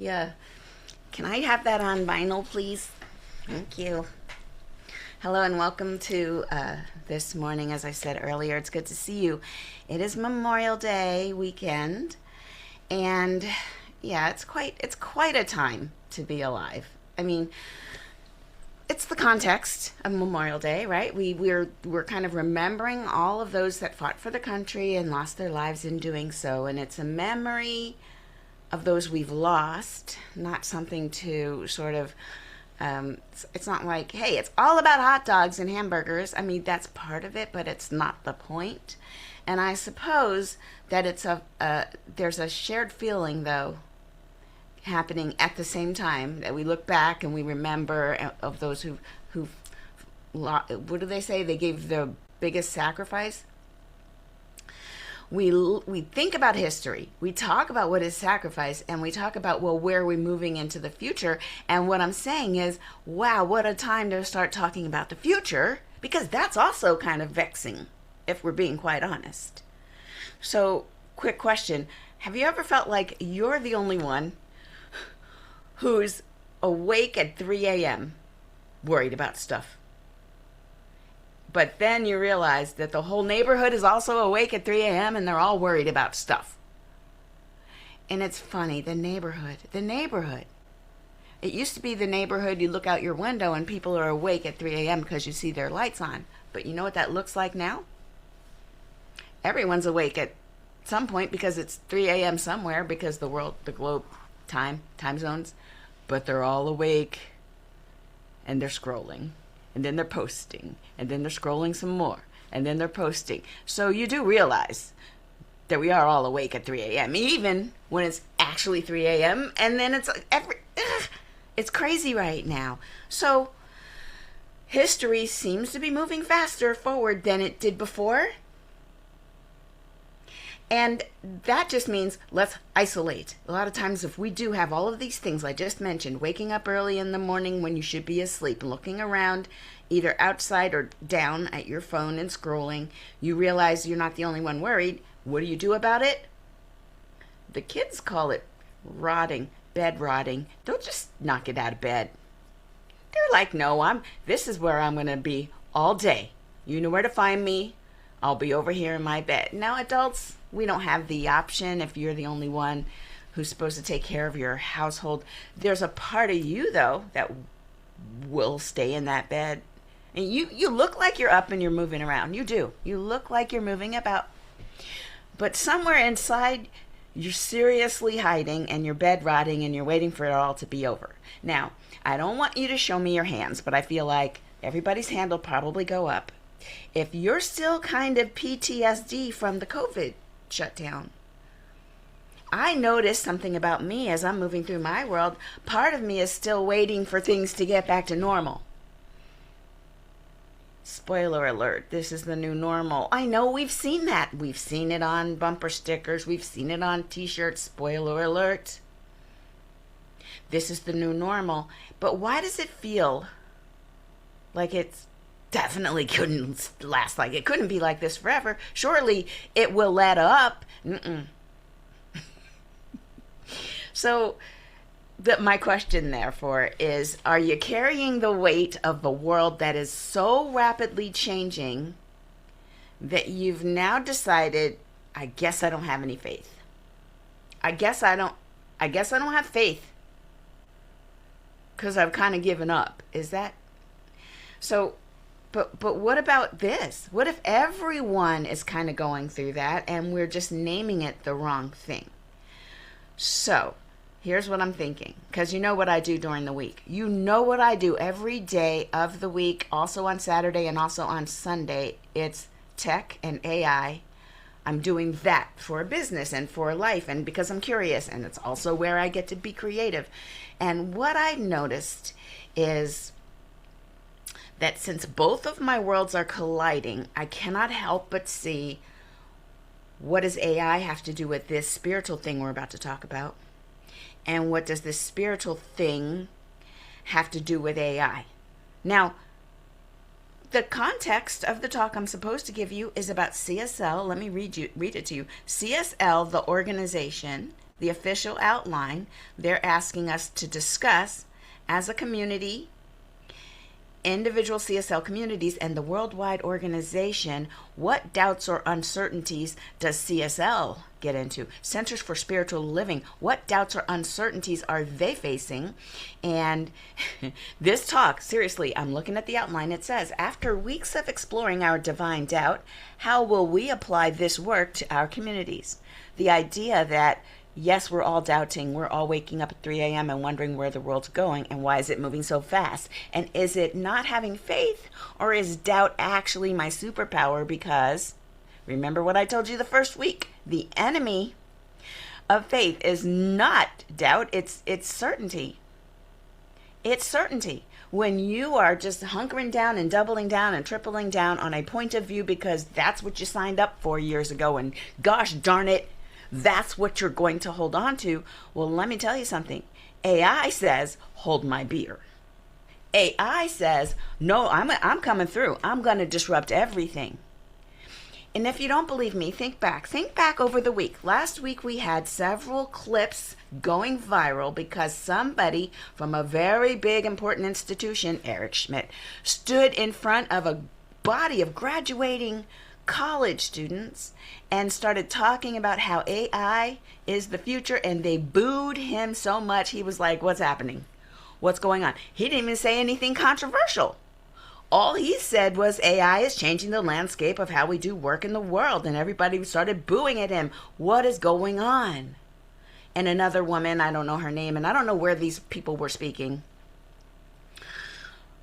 Yeah. Can I have that on vinyl, please? Thank you. Hello and welcome to this morning. As I said earlier, it's good to see you. It is Memorial Day weekend, and yeah, it's quite a time to be alive. I mean, it's the context of Memorial Day, right? We're kind of remembering all of those that fought for the country and lost their lives in doing so, and it's a memory of those we've lost, not something to sort of. It's not like, hey, it's all about hot dogs and hamburgers. I mean, that's part of it, but it's not the point. And I suppose that there's a shared feeling though happening at the same time that we look back and we remember of those who what do they say? They gave the biggest sacrifice. We think about history, we talk about what is sacrifice, and we talk about, well, where are we moving into the future. And what I'm saying is, wow, what a time to start talking about the future, because that's also kind of vexing if we're being quite honest. So, quick question, have you ever felt like you're the only one who's awake at 3 a.m. worried about stuff? But then you realize that the whole neighborhood is also awake at 3 a.m. and they're all worried about stuff. And it's funny, the neighborhood. It used to be the neighborhood, you look out your window and people are awake at 3 a.m. because you see their lights on. But you know what that looks like now? Everyone's awake at some point because it's 3 a.m. somewhere, because the globe, time zones. But they're all awake and they're scrolling. And then they're posting, and then they're scrolling some more, and then they're posting. So you do realize that we are all awake at 3 a.m., even when it's actually 3 a.m., and then it's crazy right now. So history seems to be moving faster forward than it did before. And that just means let's isolate. A lot of times, if we do have all of these things I just mentioned, waking up early in the morning when you should be asleep, looking around either outside or down at your phone and scrolling, you realize you're not the only one worried. What do you do about it? The kids call it rotting, bed rotting. Don't just knock it out of bed. They're like, no, this is where I'm going to be all day. You know where to find me. I'll be over here in my bed. Now, adults, we don't have the option if you're the only one who's supposed to take care of your household. There's a part of you, though, that will stay in that bed. And you look like you're up and you're moving around. You do. You look like you're moving about. But somewhere inside, you're seriously hiding and you're bed rotting and you're waiting for it all to be over. Now, I don't want you to show me your hands, but I feel like everybody's hand will probably go up. If you're still kind of PTSD from the COVID shutdown, I noticed something about me as I'm moving through my world. Part of me is still waiting for things to get back to normal. Spoiler alert, this is the new normal. I know we've seen that. We've seen it on bumper stickers. We've seen it on t-shirts. Spoiler alert. This is the new normal. But why does it feel like it's definitely couldn't last, like it couldn't be like this forever? Surely it will let up. So my question therefore is, are you carrying the weight of a world that is so rapidly changing that you've now decided, I guess I don't have any faith? I guess I don't have faith because I've kind of given up. Is that so? But what about this? What if everyone is kind of going through that and we're just naming it the wrong thing? So here's what I'm thinking, because you know what I do during the week. You know what I do every day of the week, also on Saturday and also on Sunday. It's tech and AI. I'm doing that for a business and for life, and because I'm curious, and it's also where I get to be creative. And what I noticed is that since both of my worlds are colliding, I cannot help but see, what does AI have to do with this spiritual thing we're about to talk about? And what does this spiritual thing have to do with AI? Now, the context of the talk I'm supposed to give you is about CSL. Let me read it to you. CSL, the organization, the official outline, they're asking us to discuss as a community, individual CSL communities, and the worldwide organization, what doubts or uncertainties does CSL get into? Centers for Spiritual Living, what doubts or uncertainties are they facing? And this talk, seriously, I'm looking at the outline. It says, after weeks of exploring our divine doubt, how will we apply this work to our communities? The idea that yes, we're all doubting. We're all waking up at 3 a.m. and wondering where the world's going and why is it moving so fast? And is it not having faith, or is doubt actually my superpower? Because remember what I told you the first week, the enemy of faith is not doubt, it's certainty. It's certainty. When you are just hunkering down and doubling down and tripling down on a point of view because that's what you signed up for years ago, and gosh darn it, that's what you're going to hold on to. Well, let me tell you something. AI says, hold my beer. AI says, no, I'm coming through. I'm going to disrupt everything. And if you don't believe me, think back. Think back over the week. Last week we had several clips going viral because somebody from a very big, important institution, Eric Schmidt, stood in front of a body of graduating college students and started talking about how AI is the future, and they booed him so much. He was like, what's happening? What's going on? He didn't even say anything controversial. All he said was AI is changing the landscape of how we do work in the world, and everybody started booing at him. What is going on? And another woman, I don't know her name, and I don't know where these people were speaking,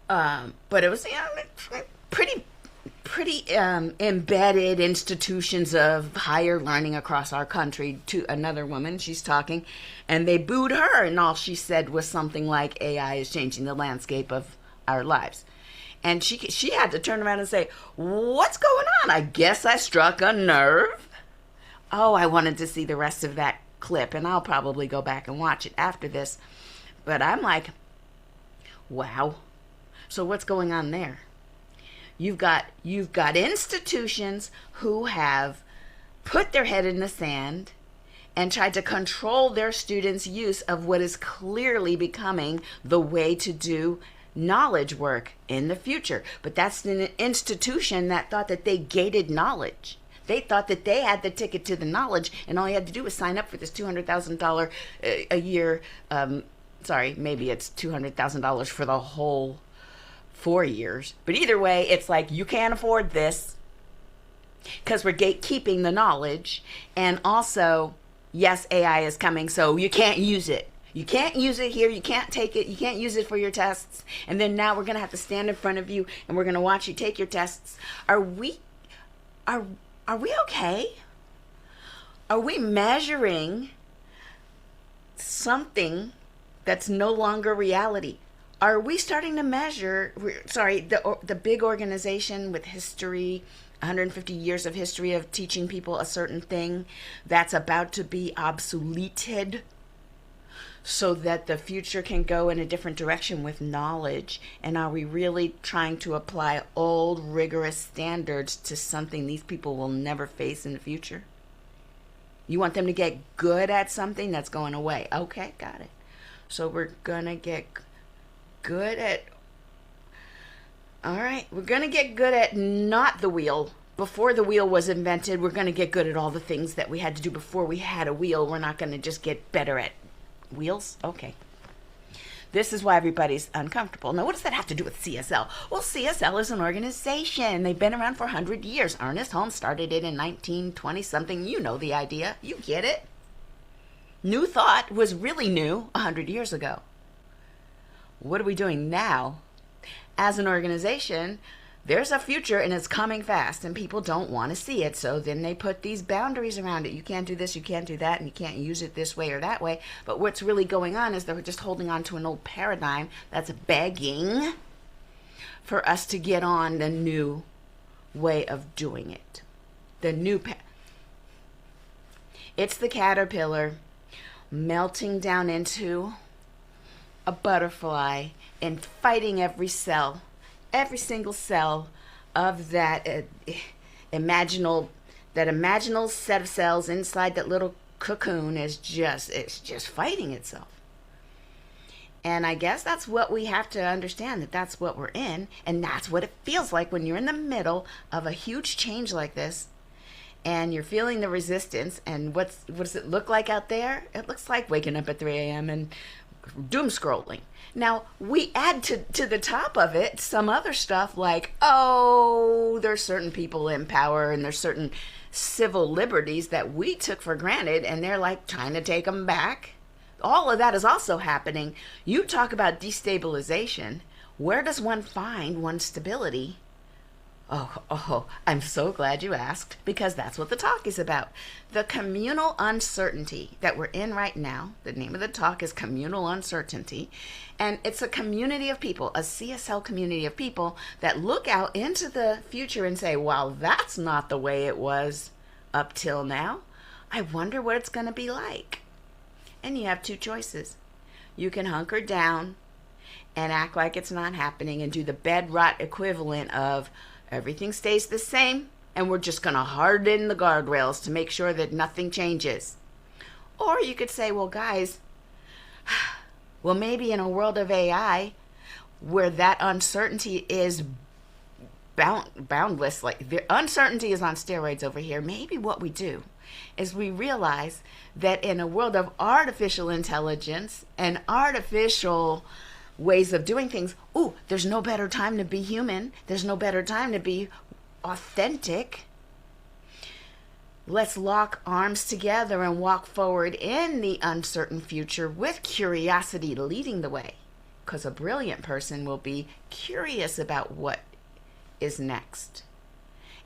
but it was pretty embedded institutions of higher learning across our country. To another woman, she's talking, and they booed her, and all she said was something like, AI is changing the landscape of our lives. And she had to turn around and say, what's going on? I guess I struck a nerve. Oh, I wanted to see the rest of that clip, and I'll probably go back and watch it after this. But I'm like, wow. So what's going on there? You've got institutions who have put their head in the sand and tried to control their students' use of what is clearly becoming the way to do knowledge work in the future. But that's an institution that thought that they gated knowledge. They thought that they had the ticket to the knowledge, and all you had to do was sign up for this $200,000 a year. Maybe it's $200,000 for the whole 4 years. But either way, it's like, you can't afford this because we're gatekeeping the knowledge. And also, yes, AI is coming, so you can't use it. You can't use it here. You can't take it. You can't use it for your tests. And then now we're going to have to stand in front of you and we're going to watch you take your tests. Are we okay? Are we measuring something that's no longer reality? Are we starting to measure, the big organization with history, 150 years of history of teaching people a certain thing that's about to be obsoleted so that the future can go in a different direction with knowledge? And are we really trying to apply old, rigorous standards to something these people will never face in the future? You want them to get good at something that's going away. Okay, got it. So we're going to get good at, we're going to get good at not the wheel. Before the wheel was invented, we're going to get good at all the things that we had to do before we had a wheel. We're not going to just get better at wheels. Okay. This is why everybody's uncomfortable. Now, what does that have to do with CSL? Well, CSL is an organization. They've been around for 100 years. Ernest Holmes started it in 1920-something. You know the idea. You get it. New Thought was really new 100 years ago. What are we doing now? As an organization, there's a future and it's coming fast and people don't want to see it. So then they put these boundaries around it. You can't do this, you can't do that, and you can't use it this way or that way. But what's really going on is they're just holding on to an old paradigm that's begging for us to get on the new way of doing it. The new it's the caterpillar melting down into a butterfly and fighting every single cell of that imaginal set of cells inside that little cocoon is it's just fighting itself. And I guess that's what we have to understand, that that's what we're in, and that's what it feels like when you're in the middle of a huge change like this, and you're feeling the resistance. And what does it look like out there? It looks like waking up at 3 a.m. and doom scrolling. Now, we add to the top of it some other stuff like, oh, there's certain people in power and there's certain civil liberties that we took for granted, and they're like trying to take them back. All of that is also happening. You talk about destabilization. Where does one find one's stability? Oh, I'm so glad you asked, because that's what the talk is about. The communal uncertainty that we're in right now. The name of the talk is Communal Uncertainty. And it's a community of people, a CSL community of people that look out into the future and say, wow, that's not the way it was up till now. I wonder what it's going to be like. And you have two choices. You can hunker down and act like it's not happening and do the bedrot equivalent of everything stays the same, and we're just going to harden the guardrails to make sure that nothing changes. Or you could say, well, guys, well, maybe in a world of AI where that uncertainty is boundless, like the uncertainty is on steroids over here, maybe what we do is we realize that in a world of artificial intelligence and artificial ways of doing things, there's no better time to be human. There's no better time to be authentic. Let's lock arms together and walk forward in the uncertain future with curiosity leading the way. Because a brilliant person will be curious about what is next.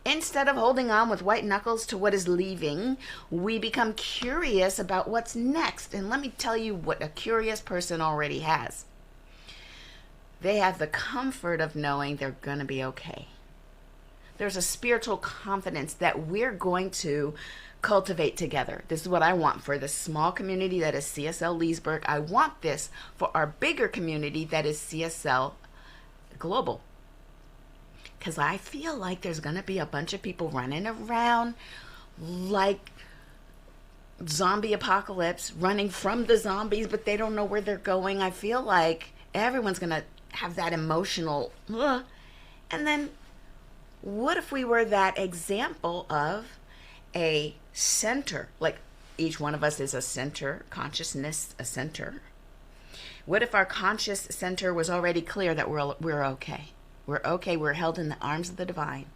Instead of holding on with white knuckles to what is leaving, we become curious about what's next. And let me tell you what a curious person already has. They have the comfort of knowing they're going to be okay. There's a spiritual confidence that we're going to cultivate together. This is what I want for this small community that is CSL Leesburg. I want this for our bigger community that is CSL Global. Because I feel like there's going to be a bunch of people running around like zombie apocalypse, running from the zombies, but they don't know where they're going. I feel like everyone's going to have that emotional, and then what if we were that example of a center? Like each one of us is a center, consciousness, a center. What if our conscious center was already clear that we're okay? We're okay. We're held in the arms of the divine.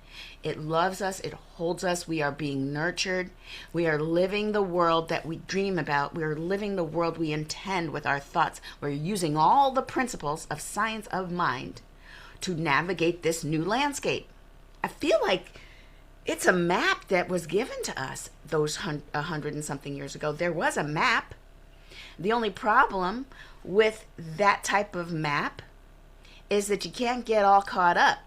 It loves us. It holds us. We are being nurtured. We are living the world that we dream about. We are living the world we intend with our thoughts. We're using all the principles of science of mind to navigate this new landscape. I feel like it's a map that was given to us those 100 and something years ago. There was a map. The only problem with that type of map is that you can't get all caught up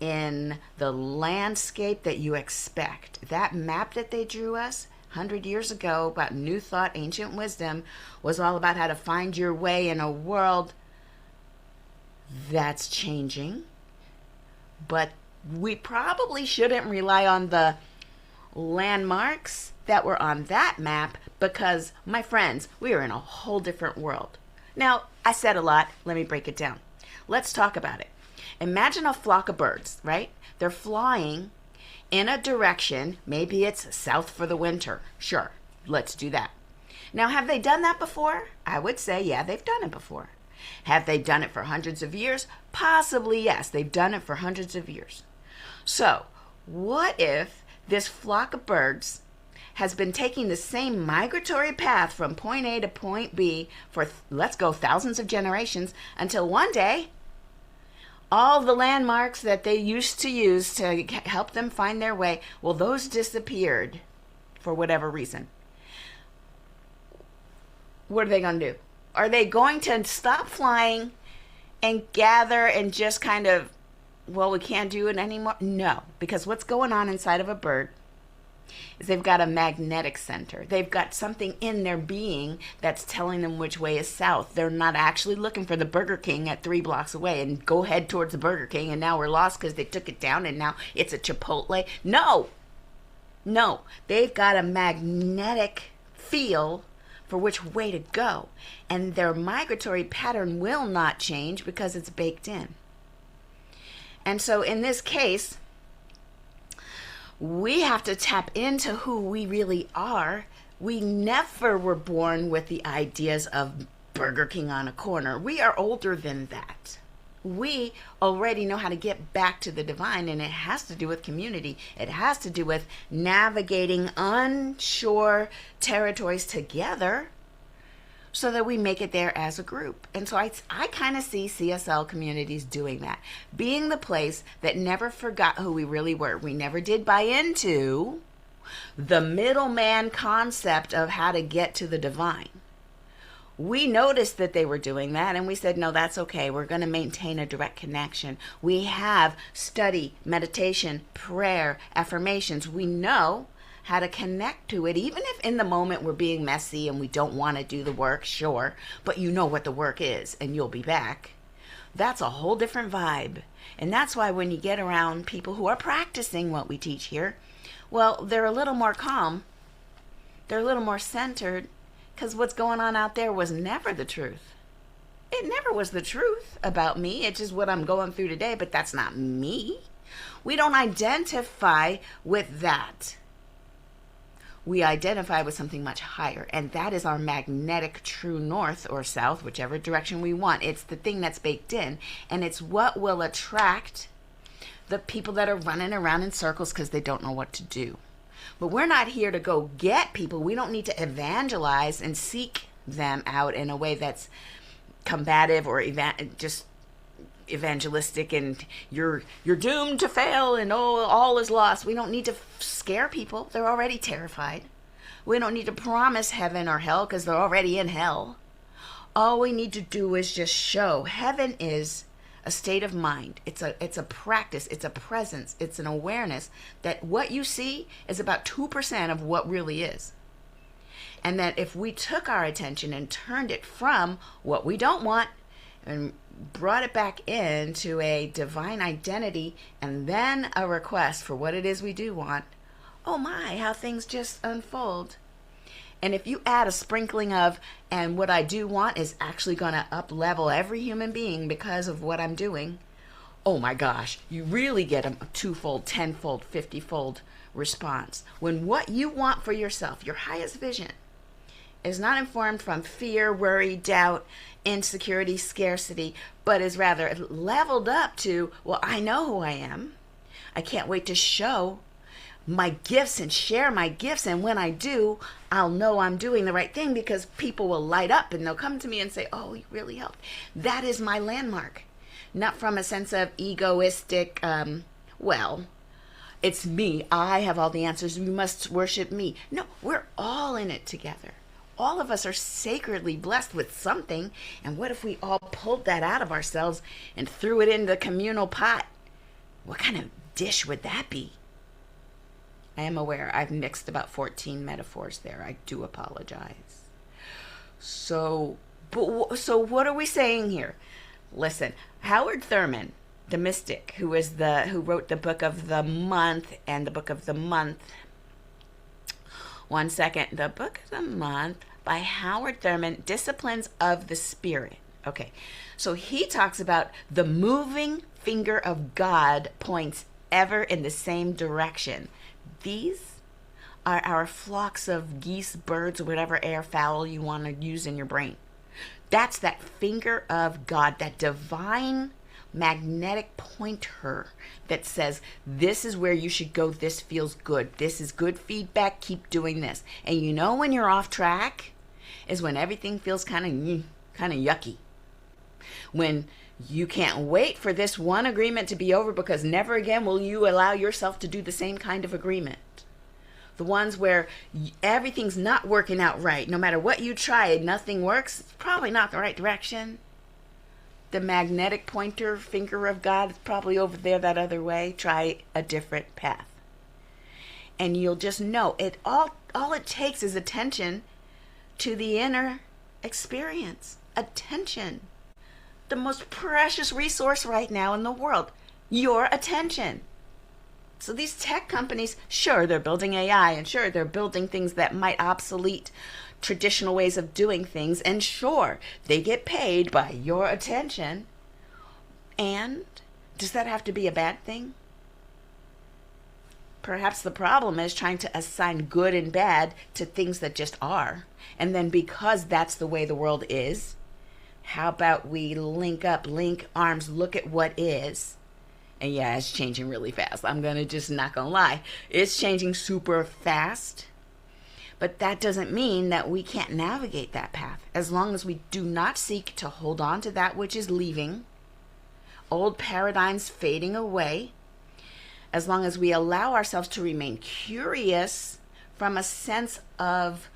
in the landscape that you expect. That map that they drew us 100 years ago about New Thought, Ancient Wisdom was all about how to find your way in a world that's changing. But we probably shouldn't rely on the landmarks that were on that map because, my friends, we are in a whole different world. Now, I said a lot. Let me break it down. Let's talk about it. Imagine a flock of birds, right? They're flying in a direction. Maybe it's south for the winter. Sure, let's do that. Now, have they done that before? I would say, yeah, they've done it before. Have they done it for hundreds of years? Possibly, yes. They've done it for hundreds of years. So, what if this flock of birds has been taking the same migratory path from point A to point B for, let's go, thousands of generations until one day, all the landmarks that they used to use to help them find their way, well, those disappeared for whatever reason. What are they going to do? Are they going to stop flying and gather and just kind of, well, we can't do it anymore? No, because what's going on inside of a bird is they've got a magnetic center. They've got something in their being that's telling them which way is south. They're not actually looking for the Burger King at 3 blocks away and go head towards the Burger King and now we're lost because they took it down and now it's a Chipotle. No, they've got a magnetic feel for which way to go. And their migratory pattern will not change because it's baked in. And so in this case, we have to tap into who we really are. We never were born with the ideas of Burger King on a corner. We are older than that. We already know how to get back to the divine, and it has to do with community. It has to do with navigating unsure territories together so that we make it there as a group. And so I kind of see CSL communities doing that, being the place that never forgot who we really were. We never did buy into the middleman concept of how to get to the divine. We noticed that they were doing that, and we said, no, that's okay. We're going to maintain a direct connection. We have study, meditation, prayer, affirmations. We know how to connect to it, even if in the moment we're being messy and we don't want to do the work, sure, but you know what the work is and you'll be back. That's a whole different vibe. And that's why when you get around people who are practicing what we teach here, well, they're a little more calm. They're a little more centered, because what's going on out there was never the truth. It never was the truth about me. It's just what I'm going through today, but that's not me. We don't identify with that. We identify with something much higher, and that is our magnetic true north or south, whichever direction we want. It's the thing that's baked in, and it's what will attract the people that are running around in circles because they don't know what to do. But we're not here to go get people. We don't need to evangelize and seek them out in a way that's combative or just evangelistic and you're doomed to fail and all is lost. We don't need to scare people. They're already terrified. We don't need to promise heaven or hell because they're already in hell. All we need to do is just show heaven is a state of mind. It's a practice. It's a presence. It's an awareness that what you see is about 2% of what really is. And that if we took our attention and turned it from what we don't want and brought it back into a divine identity and then a request for what it is we do want, oh my, how things just unfold. And if you add a sprinkling of, and what I do want is actually going to up level every human being because of what I'm doing, oh my gosh, you really get a twofold, 10-fold, 50-fold response. When what you want for yourself, your highest vision, is not informed from fear, worry, doubt, insecurity, scarcity, but is rather leveled up to, well, I know who I am. I can't wait to show my gifts and share my gifts, and when I do, I'll know I'm doing the right thing because people will light up and they'll come to me and say, oh, you really helped. That is my landmark. Not from a sense of egoistic, well, it's me. I have all the answers. You must worship me. No, we're all in it together. All of us are sacredly blessed with something, and what if we all pulled that out of ourselves and threw it in the communal pot? What kind of dish would that be? I am aware I've mixed about 14 metaphors there. I do apologize. So what are we saying here? Listen, Howard Thurman, the mystic, who wrote the Book of the Month and the Book of the Month. One second. The Book of the Month by Howard Thurman, Disciplines of the Spirit. Okay, so he talks about the moving finger of God points ever in the same direction. These are our flocks of geese, birds, or whatever airfowl you want to use in your brain. That's that finger of God, that divine magnetic pointer that says, this is where you should go, this feels good, this is good feedback, keep doing this. And you know when you're off track is when everything feels kind of yucky. When you can't wait for this one agreement to be over because never again will you allow yourself to do the same kind of agreement. The ones where everything's not working out right. No matter what you try, nothing works. It's probably not the right direction. The magnetic pointer finger of God is probably over there that other way. Try a different path. And you'll just know it. All it takes is attention to the inner experience. Attention. The most precious resource right now in the world, your attention. So these tech companies, sure, they're building AI, and sure, they're building things that might obsolete traditional ways of doing things, and sure, they get paid by your attention. And does that have to be a bad thing? Perhaps the problem is trying to assign good and bad to things that just are. And then because that's the way the world is, how about we link up, link arms, look at what is. And yeah, it's changing really fast. I'm not gonna lie. It's changing super fast. But that doesn't mean that we can't navigate that path. As long as we do not seek to hold on to that which is leaving, old paradigms fading away, as long as we allow ourselves to remain curious from a sense of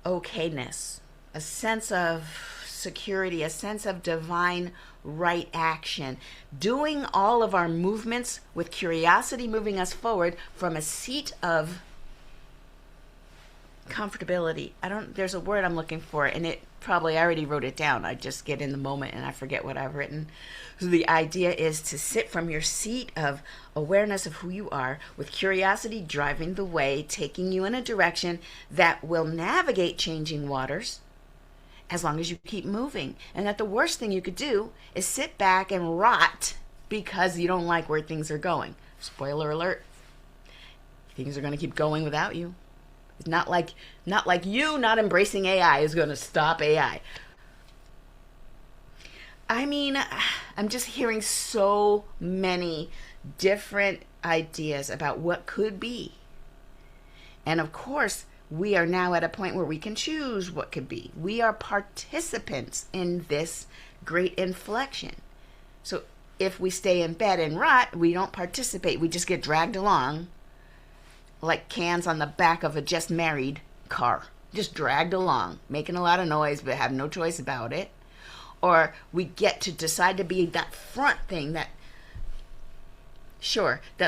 okayness, a sense of security, a sense of divine right action, doing all of our movements with curiosity, moving us forward from a seat of comfortability. There's a word I'm looking for, and I already wrote it down. I just get in the moment and I forget what I've written. So the idea is to sit from your seat of awareness of who you are, with curiosity driving the way, taking you in a direction that will navigate changing waters, as long as you keep moving. And that the worst thing you could do is sit back and rot because you don't like where things are going. Spoiler alert, things are going to keep going without you. It's not like you not embracing AI is going to stop AI. I mean, I'm just hearing so many different ideas about what could be. And of course, we are now at a point where we can choose what could be. We are participants in this great inflection. So if we stay in bed and rot, we don't participate. We just get dragged along like cans on the back of a just married car. Just dragged along, making a lot of noise, but have no choice about it. Or we get to decide to be that front thing, that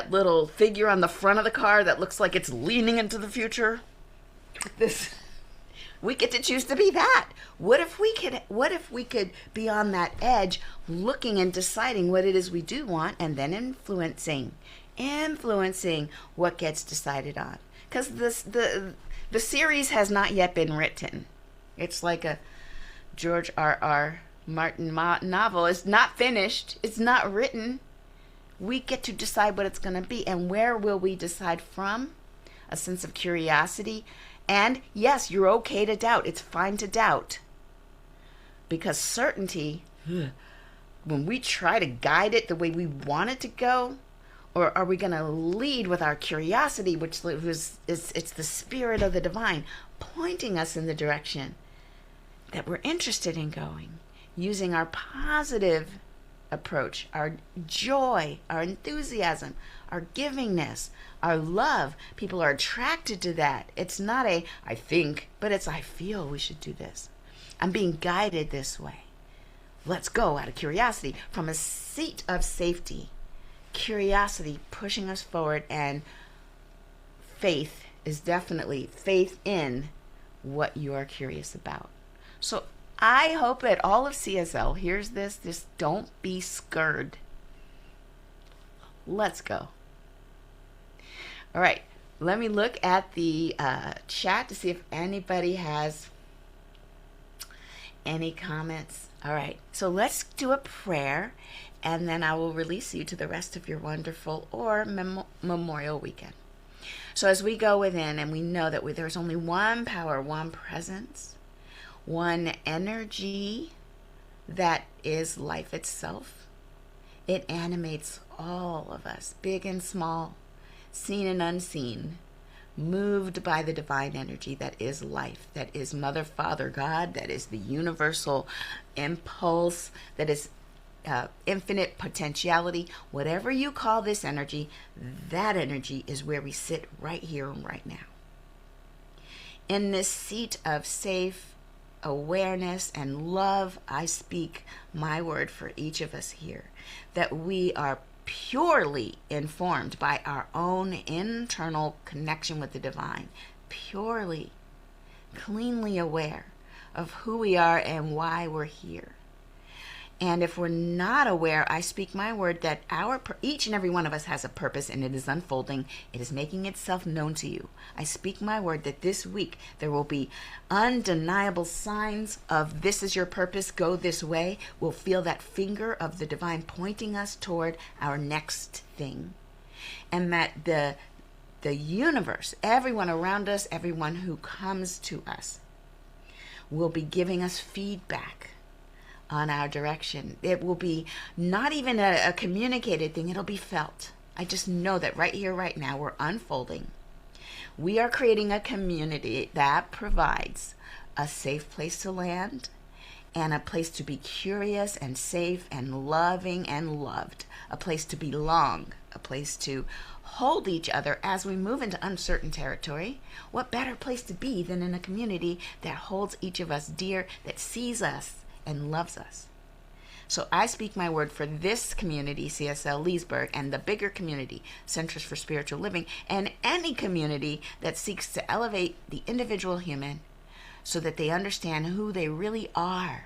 little figure on the front of the car that looks like it's leaning into the future. We get to choose to be that. What if we could be on that edge, looking and deciding what it is we do want, and then influencing what gets decided on? Because the series has not yet been written. It's like a George R.R. Martin novel. It's not finished. It's not written. We get to decide what it's going to be. And where will we decide from? A sense of curiosity. And yes, you're okay to doubt. It's fine to doubt. Because certainty, when we try to guide it the way we want it to go, or are we going to lead with our curiosity, which it's the spirit of the divine pointing us in the direction that we're interested in going, using our positive approach, our joy, our enthusiasm, our givingness, our love. People are attracted to that. It's not I think, but it's I feel we should do this. I'm being guided this way. Let's go out of curiosity, from a seat of safety. Curiosity pushing us forward, and faith is definitely faith in what you are curious about. So I hope that all of CSL hears this. Just don't be scared. Let's go. All right. Let me look at the chat to see if anybody has any comments. All right. So let's do a prayer, and then I will release you to the rest of your wonderful or Memorial weekend. So as we go within, and we know that there's only one power, one presence, one energy that is life itself. It animates all of us, big and small, seen and unseen, moved by the divine energy that is life, that is Mother, Father, God, that is the universal impulse, that is infinite potentiality. Whatever you call this energy, that energy is where we sit right here and right now. In this seat of safe awareness and love, I speak my word for each of us here, that we are purely informed by our own internal connection with the divine, purely, cleanly aware of who we are and why we're here. And if we're not aware, I speak my word that each and every one of us has a purpose, and it is unfolding. It is making itself known to you. I speak my word that this week there will be undeniable signs of this is your purpose, go this way. We'll feel that finger of the divine pointing us toward our next thing. And that the universe, everyone around us, everyone who comes to us, will be giving us feedback on our direction. It will be not even a communicated thing, it'll be felt. I just know that right here, right now, we're unfolding. We are creating a community that provides a safe place to land and a place to be curious and safe and loving and loved, a place to belong, a place to hold each other as we move into uncertain territory. What better place to be than in a community that holds each of us dear, that sees us and loves us? So I speak my word for this community, CSL Leesburg, and the bigger community, Centers for Spiritual Living, and any community that seeks to elevate the individual human so that they understand who they really are,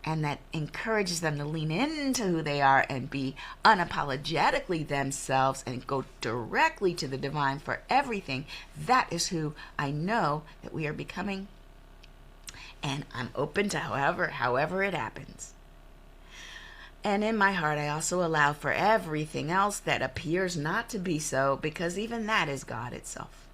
and that encourages them to lean into who they are and be unapologetically themselves and go directly to the divine for everything. That is who I know that we are becoming. And I'm open to however it happens. And in my heart, I also allow for everything else that appears not to be so, because even that is God itself.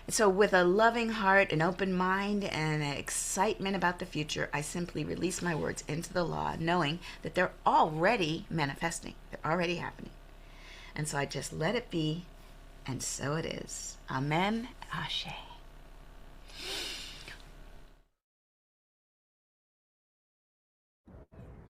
And so with a loving heart, an open mind, and an excitement about the future, I simply release my words into the law, knowing that they're already manifesting. They're already happening. And so I just let it be, and so it is. Amen. Ashe.